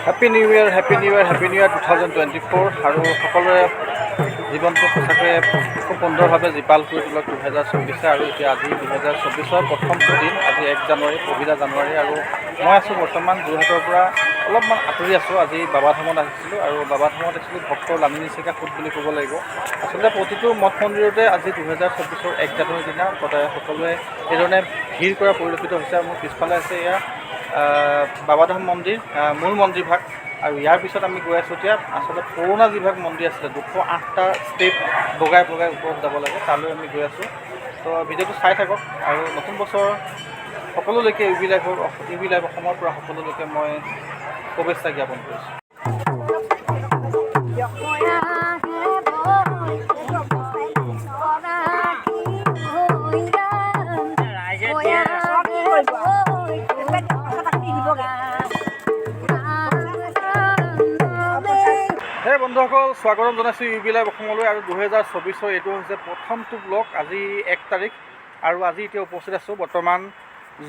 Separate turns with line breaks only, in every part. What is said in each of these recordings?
Happy new year 2024 আৰু সকলোৰে জীৱনটো সঁচাকৈ খুব সুন্দৰভাৱে জীপাল কৰি তোলক 2024 আৰু এতিয়া আজি 2024 প্ৰথমটো দিন আজি 1 জানুৱাৰী পহিলা জানুৱাৰী আৰু মই আছোঁ বৰ্তমান যোৰহাটৰ পৰা অলপমান আঁতৰি আছোঁ। আজি বাবাধামত আহিছিলোঁ আৰু বাবাধামত আহিছিলোঁ ভক্তৰ লানি নিচিকা সুত বুলি ক'ব লাগিব। আচলতে প্ৰতিটো মঠ মন্দিৰতে আজি 2024 1 জানুৱাৰীৰ দিনা সকলোৱে এইধৰণে ভিৰ কৰা পৰিলক্ষিত হৈছে আৰু মোৰ পিছফালে আছে এয়া বাবাধাম মন্দিৰ মূল মন্দিৰভাগ আৰু ইয়াৰ পিছত আমি গৈ আছোঁ এতিয়া আচলতে পুৰণা যিভাগ মন্দিৰ আছিলে 208টা ষ্টেপ বগাই বগাই ওপৰত যাব লাগে তালৈ আমি গৈ আছোঁ। তো ভিডিঅ'টো চাই থাকক আৰু নতুন বছৰ সকলোলৈকে ইউ বি লাইভ অসমৰ পৰা সকলোলৈকে মই শুভেচ্ছা জ্ঞাপন কৰিছোঁ। হে বন্ধুসকল, স্বাগতম জনাইছোঁ ইউ বি লাইভ অসমলৈ আৰু 2024 এইটো হৈছে প্ৰথমটো ব্লগ। আজি 1 তাৰিখ আৰু আজি এতিয়া উপস্থিত আছোঁ বৰ্তমান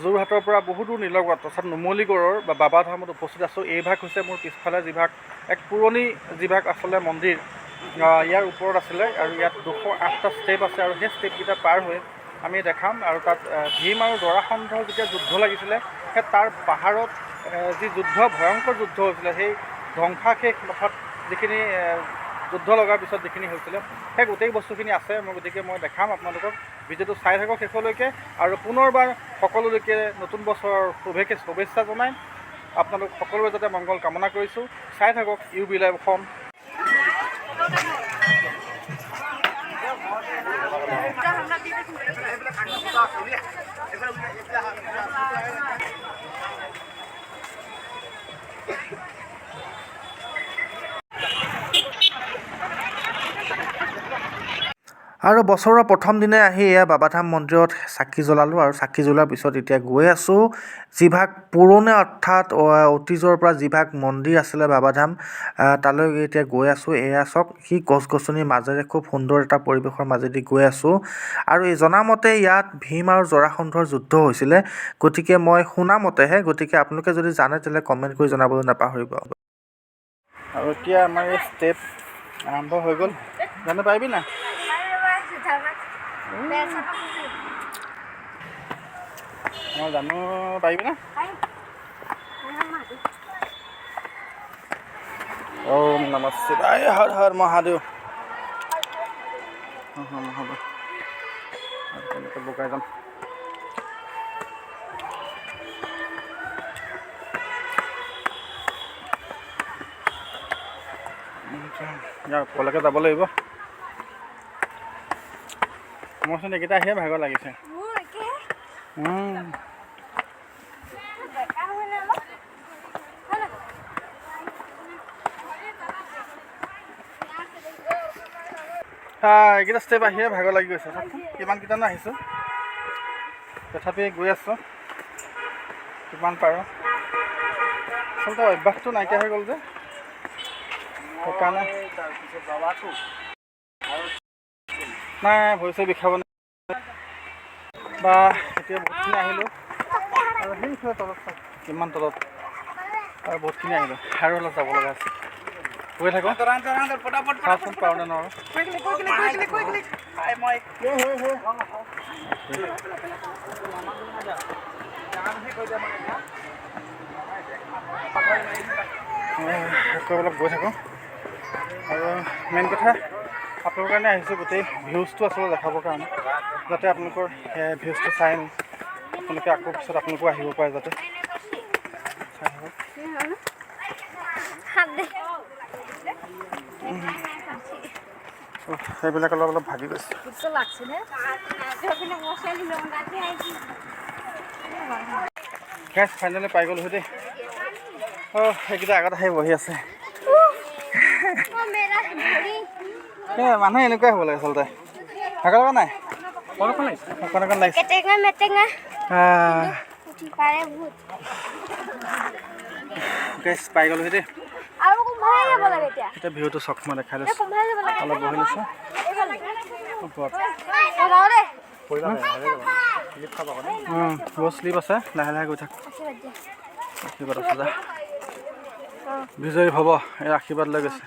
যোৰহাটৰ পৰা বহুতো নিলগত অৰ্থাৎ নুমলীগড়ৰ বা বাবাধামত উপস্থিত আছোঁ। এই ভাগ হৈছে মোৰ পিছফালে যিভাগ এক পুৰণি যিভাগ আচলতে মন্দিৰ ইয়াৰ ওপৰত আছিলে আৰু ইয়াত 208টা ষ্টেপ আছে আৰু সেই ষ্টেপকেইটা পাৰ হৈ আমি দেখাম আৰু তাত ভীম আৰু জৰাসন্ধৰ যেতিয়া যুদ্ধ লাগিছিলে সেই তাৰ পাহাৰত যি যুদ্ধ ভয়ংকৰ যুদ্ধ হৈছিলে সেই ধ্বংসাশেষ অৰ্থাৎ যিখিনি যুদ্ধ লগাৰ পিছত যিখিনি হৈছিলে সেই গোটেই বস্তুখিনি আছে গতিকে মই দেখাম আপোনালোকক। ভিডিঅ'টো চাই থাকক শেষলৈকে আৰু পুনৰবাৰ সকলোলৈকে নতুন বছৰৰ শুভেচ্ছা জনাই আপোনালোক সকলোৰে যাতে মংগল কামনা কৰিছোঁ। চাই থাকক ইউ বি লাইভ অসম। আৰু বছৰৰ প্ৰথম দিনাই আহি এয়া বাবাধাম মন্দিৰত চাকি জ্বলালোঁ আৰু চাকি জ্বলোৱাৰ পিছত এতিয়া গৈ আছোঁ যিভাগ পুৰণা অৰ্থাৎ অতীজৰ পৰা যিভাগ মন্দিৰ আছিলে বাবাধাম তালৈ এতিয়া গৈ আছোঁ। এয়া চাওক সি গছ গছনিৰ মাজেৰে খুব সুন্দৰ এটা পৰিৱেশৰ মাজেদি গৈ আছোঁ আৰু এই জনামতে ইয়াত ভীম আৰু জৰাসন্ধৰ যুদ্ধ হৈছিলে গতিকে মই শুনামতেহে, গতিকে আপোনালোকে যদি জানে তেতিয়াহ'লে কমেণ্ট কৰি জনাবলৈ নাপাহৰিব। আৰু এতিয়া আমাৰ এই ষ্টেপ আৰম্ভ হৈ গ'ল, জানো পাৰিবি না? মই জানো পাৰিবি না? ওম নমঃ শিৱায়, হৰ হৰ মহাদেৱ। মহাদেৱ তেনেকৈ বগাই যাম। ইয়াৰ ওপৰলৈকে যাব লাগিব। মোৰচোন এইকেইটা আহিয়ে ভাগৰ লাগিছে। এইকেইটা ষ্টেপ আহিয়ে ভাগৰ লাগি গৈছে। কিমানকেইটানো আহিছোঁ তথাপি গৈ আছোঁ কিমান পাৰোঁ। আচলতে অভ্যাসটো নাইকিয়া হৈ গ'ল যে সেইকাৰণে নাই ভৰি বিষাব নাই বা এতিয়া বহুতখিনি আহিলোঁ আৰু সেইফালে তলত কিমান তলত আৰু বহুতখিনি আহিলোঁ আৰু অলপ যাব লগা আছে। গৈ থাকোঁ চাওঁচোন পাৰোঁ নে নোৱাৰোঁ। অলপ গৈ থাকোঁ আৰু মেইন কথা আপোনালোকৰ কাৰণে আহিছোঁ গোটেই ভিউজটো আচলতে দেখাবৰ কাৰণে, যাতে আপোনালোকৰ ভিউজটো চাই আপোনালোকে আকৌ পিছত আপোনালোকো আহিব পাৰে যাতে চাই থাকক। সেইবিলাক অলপ অলপ ভাগি গৈছে। গেছ ফাইনেলি পাই গ'লোঁ দেই। সেইকেইটা আগত আহি বহি আছে। মানুহে এনেকুৱাই হ'ব লাগে আচলতে। ভাগৰ লগা নাই অকণ লাগিছে। গেছ পাই গ'লোঁ দেই। এতিয়া ভিউটো চক মই দেখাই লৈছোঁ। অলপ বহি লৈছোঁ। স্লিপ আছে, লাহে লাহে গৈ থাক। আশীৰ্বাদ আছে যা। বিজয়ী হ'ব এই আশীৰ্বাদ লৈ গৈছে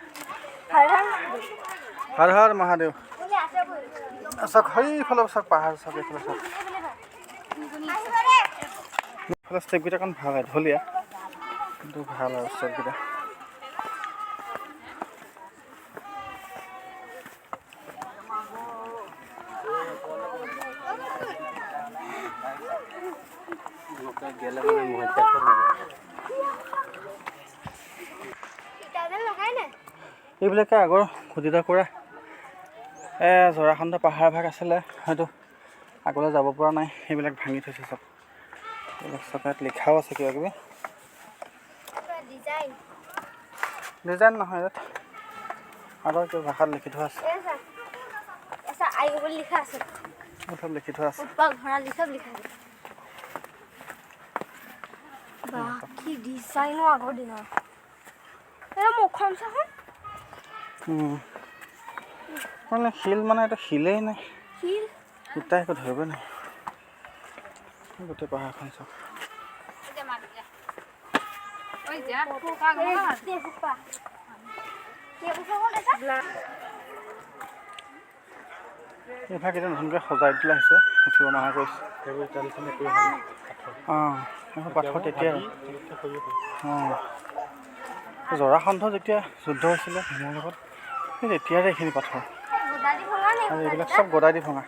হৰ হৰ মহাদেৱ চাওক সেইফালে চাওক পাহাৰ চাওক এইফালে চাওক এইফালে ষ্টেপকেইটা অকণ ভাল হয় ঢলীয়া কিন্তু ভাল আৰু ষ্টেপকেইটা এইবিলাকে আগৰ খোদিত কৰা জৰাখণ্ড পাহাৰ ভাগ আছিলে হয়তো আগলৈ যাব পৰা নাই সেইবিলাক ভাঙি থৈছে চব এইবিলাক চব ইয়াত লিখাও আছে কিবা কিবি ডিজাইন নহয় ইয়াত আগৰ কিবা ভাষাত লিখি থোৱা আছে চব লিখি থোৱা আছে
কি ডিজাইনো আগৰ দিনৰ মুখখন চাচোন
মানে শিল মানে এইটো শিলেই নাই
শিল
ইটা একো ধৰিব নাই গোটেই পাহাৰখন চাওক এইভাগ এতিয়া নতুনকৈ সজাই দিলে আহিছে উঠিব মানা কৰিছে অঁ এইখন পাথৰ তেতিয়াই অঁ জৰাখণ্ড যেতিয়া যুদ্ধ হৈছিলে ভীমৰ লগত সেই তেতিয়াৰে এইখিনি পাথৰ আৰু এইবিলাক চব গদাই দি ভঙা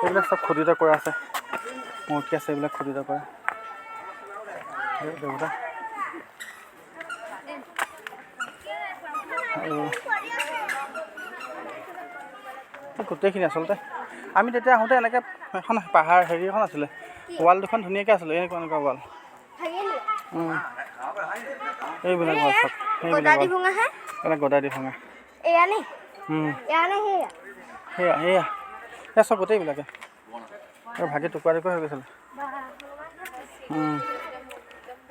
এইবিলাক চব খোদিত কৰা আছে মূৰ্তি আছে এইবিলাক খোদিত কৰা দেৱতা গোটেইখিনি আচলতে আমি তেতিয়া আহোঁতে এনেকৈ এখন পাহাৰ হেৰি এখন আছিলে ৱাল দুখন ধুনীয়াকৈ আছিলে এনেকুৱা এনেকুৱা ৱাল এইবিলাক ৱাল চব এইবিলাক গদাই দি ভঙা সেয়া সেয়া সেয়া চব গোটেইবিলাকে ভাগি টুকুৰা টুকুৰা হৈ গৈছিলে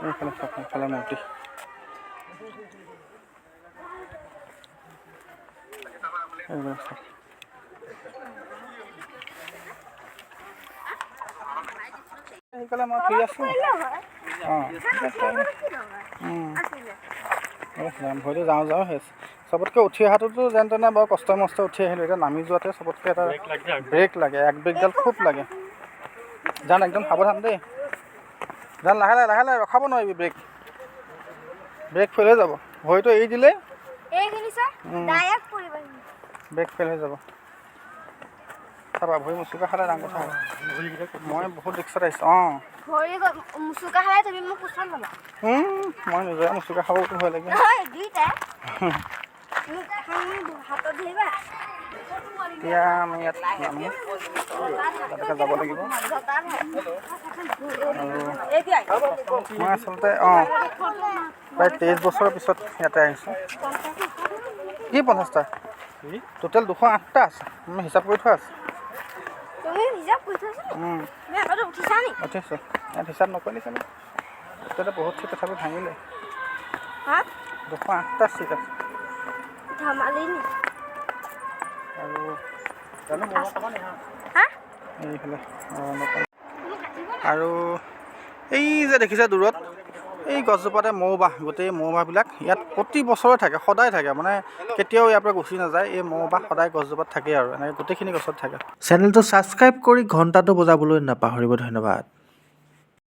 এইফালে চব এইফালে মূৰ্তি এইবিলাক চব সেইকাৰণে মই ফ্ৰী আছোঁ ভয়তো যাওঁ যাওঁ হৈ আছে চবতকৈ উঠি অহাটোতো যেন তেনে বাৰু কষ্ট মষ্ট উঠি আহিলোঁ এতিয়া নামি যোৱাতে চবতকৈ এটা ব্ৰেক লাগে এক ব্ৰেকডাল খুব লাগে জান একদম সাৱধান দেই জান লাহে লাহে লাহে লাহে ৰখাব নোৱাৰিবি ব্ৰেক ফেইল হৈ যাব ভয়টো এৰি দিলেই ব্ৰেক ফেইল হৈ যাব চাবা ভৰি মুচুকা খালে ডাঙৰ কথা হয় মই বহুত ৰিক্সত আহিছোঁ অঁ মই নিজৰে মুচুকা খাব ভয় লাগে এতিয়া আমি ইয়াত নামি তালৈকে যাব লাগিব আৰু মই আচলতে অঁ প্ৰায় 23 বছৰৰ পিছত ইয়াতে আহিছোঁ কি 50টা টোটেল 208টা আছে মই হিচাপ কৰি থোৱা আছে উঠিছোঁ ইয়াত হিচাপ নকৰিলে চাগে তাতে বহুত চিট তথাপি ভাঙিলে 208টা চিট আছে আৰু এইফালে আৰু এই যে দেখিছে দূৰত এই গছজোপাতে মৌ বাঁহ গোটেই মৌ বাঁহবিলাক ইয়াত প্ৰতি বছৰে থাকে সদায় থাকে মানে কেতিয়াও ইয়াৰ পৰা গুচি নাযায় এই মৌ বাঁহ সদায় গছজোপাত থাকে আৰু এনেকৈ গোটেইখিনি গছত থাকে চেনেলটো ছাবস্ক্ৰাইব কৰি ঘণ্টাটো বজাবলৈ নাপাহৰিব ধন্যবাদ।